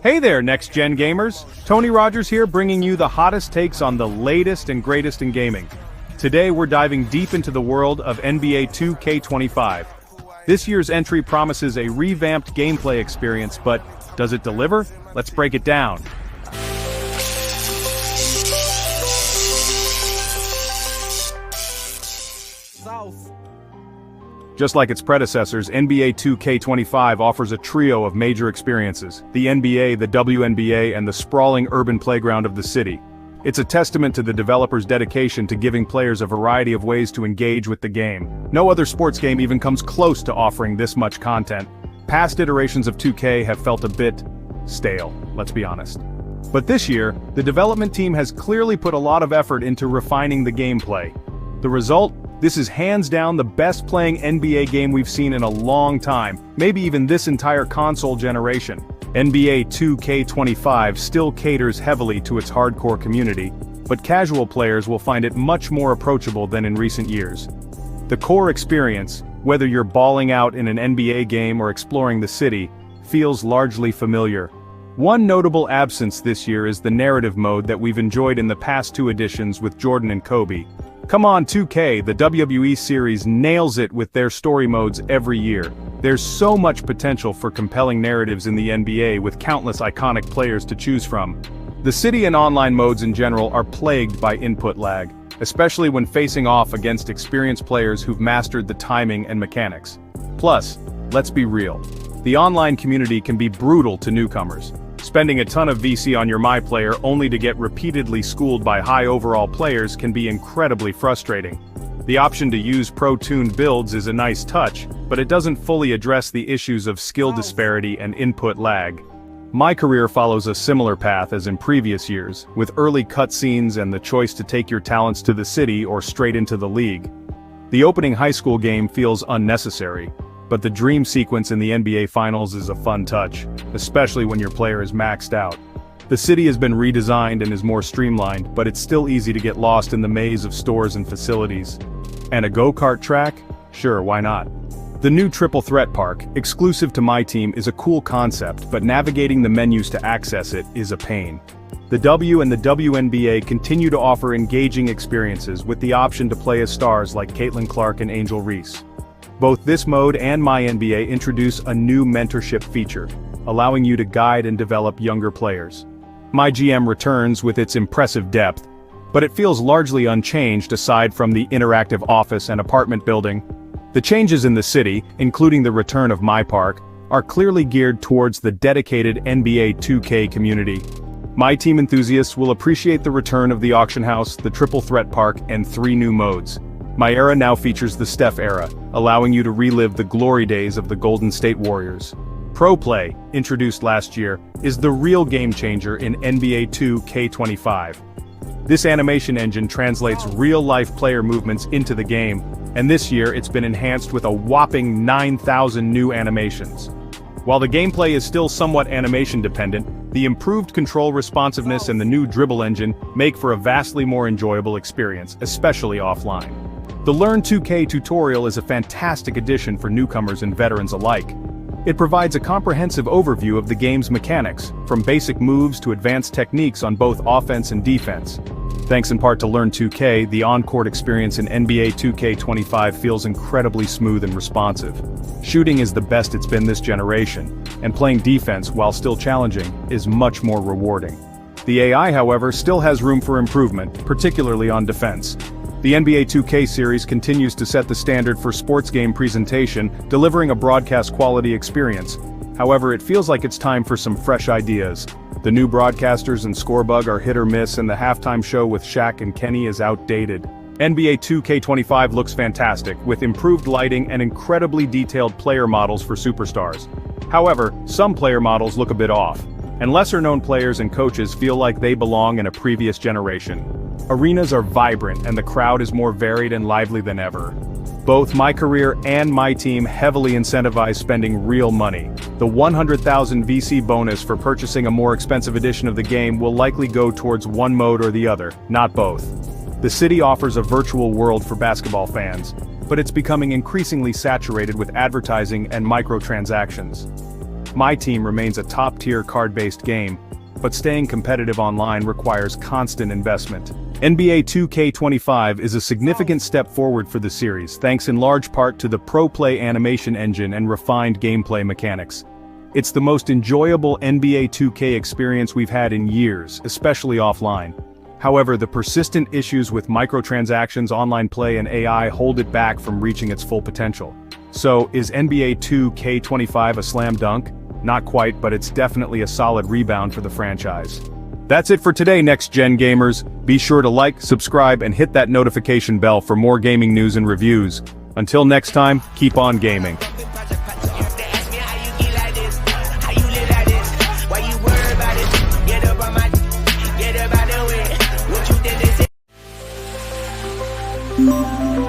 Hey there, next-gen gamers! Tony Rogers here, bringing you the hottest takes on the latest and greatest in gaming. Today we're diving deep into the world of NBA 2K25. This year's entry promises a revamped gameplay experience, but does it deliver? Let's break it down. Just like its predecessors, NBA 2K25 offers a trio of major experiences: the NBA, the WNBA, and the sprawling urban playground of the city. It's a testament to the developers' dedication to giving players a variety of ways to engage with the game. No other sports game even comes close to offering this much content. Past iterations of 2K have felt a bit stale, let's be honest. But this year, the development team has clearly put a lot of effort into refining the gameplay. The result? This is hands down the best playing NBA game we've seen in a long time, maybe even this entire console generation. NBA 2K25 still caters heavily to its hardcore community, but casual players will find it much more approachable than in recent years. The core experience, whether you're balling out in an NBA game or exploring the city, feels largely familiar. One notable absence this year is the narrative mode that we've enjoyed in the past two editions with Jordan and Kobe. Come on 2K, the WWE series nails it with their story modes every year. There's so much potential for compelling narratives in the NBA with countless iconic players to choose from. The city and online modes in general are plagued by input lag, especially when facing off against experienced players who've mastered the timing and mechanics. Plus, let's be real, the online community can be brutal to newcomers. Spending a ton of VC on your MyPLAYER only to get repeatedly schooled by high overall players can be incredibly frustrating. The option to use pro-tuned builds is a nice touch, but it doesn't fully address the issues of skill disparity and input lag. My career follows a similar path as in previous years, with early cutscenes and the choice to take your talents to the city or straight into the league. The opening high school game feels unnecessary, but the dream sequence in the NBA Finals is a fun touch, especially when your player is maxed out. The city has been redesigned and is more streamlined, but it's still easy to get lost in the maze of stores and facilities. And a go-kart track? Sure, why not? The new Triple Threat Park, exclusive to my team, is a cool concept, but navigating the menus to access it is a pain. The W and the WNBA continue to offer engaging experiences with the option to play as stars like Caitlin Clark and Angel Reese. Both this mode and MyNBA introduce a new mentorship feature, allowing you to guide and develop younger players. MyGM returns with its impressive depth, but it feels largely unchanged aside from the interactive office and apartment building. The changes in the city, including the return of MyPark, are clearly geared towards the dedicated NBA 2K community. My team enthusiasts will appreciate the return of the auction house, the Triple Threat Park, and 3 new modes. My era now features the Steph era, allowing you to relive the glory days of the Golden State Warriors. ProPLAY, introduced last year, is the real game changer in NBA 2K25. This animation engine translates real-life player movements into the game, and this year it's been enhanced with a whopping 9,000 new animations. While the gameplay is still somewhat animation-dependent, the improved control responsiveness and the new dribble engine make for a vastly more enjoyable experience, especially offline. The Learn 2K tutorial is a fantastic addition for newcomers and veterans alike. It provides a comprehensive overview of the game's mechanics, from basic moves to advanced techniques on both offense and defense. Thanks in part to Learn 2K, the on-court experience in NBA 2K25 feels incredibly smooth and responsive. Shooting is the best it's been this generation, and playing defense, while still challenging, is much more rewarding. The AI, however, still has room for improvement, particularly on defense. The NBA 2K series continues to set the standard for sports game presentation, delivering a broadcast-quality experience. However, it feels like it's time for some fresh ideas. The new broadcasters and scorebug are hit or miss, and the halftime show with Shaq and Kenny is outdated. NBA 2K25 looks fantastic, with improved lighting and incredibly detailed player models for superstars. However, some player models look a bit off, and lesser-known players and coaches feel like they belong in a previous generation. Arenas are vibrant and the crowd is more varied and lively than ever. Both my career and my team heavily incentivize spending real money. The 100,000 VC bonus for purchasing a more expensive edition of the game will likely go towards one mode or the other, not both. The city offers a virtual world for basketball fans, but it's becoming increasingly saturated with advertising and microtransactions. My Team remains a top-tier card-based game, but staying competitive online requires constant investment. NBA 2K25 is a significant step forward for the series, thanks in large part to the ProPLAY animation engine and refined gameplay mechanics. It's the most enjoyable NBA 2K experience we've had in years, especially offline. However, the persistent issues with microtransactions, online play, and AI hold it back from reaching its full potential. So, is NBA 2K25 a slam dunk? Not quite, but it's definitely a solid rebound for the franchise. That's it for today, next-gen gamers. Be sure to like, subscribe, and hit that notification bell for more gaming news and reviews. Until next time, keep on gaming. What you did is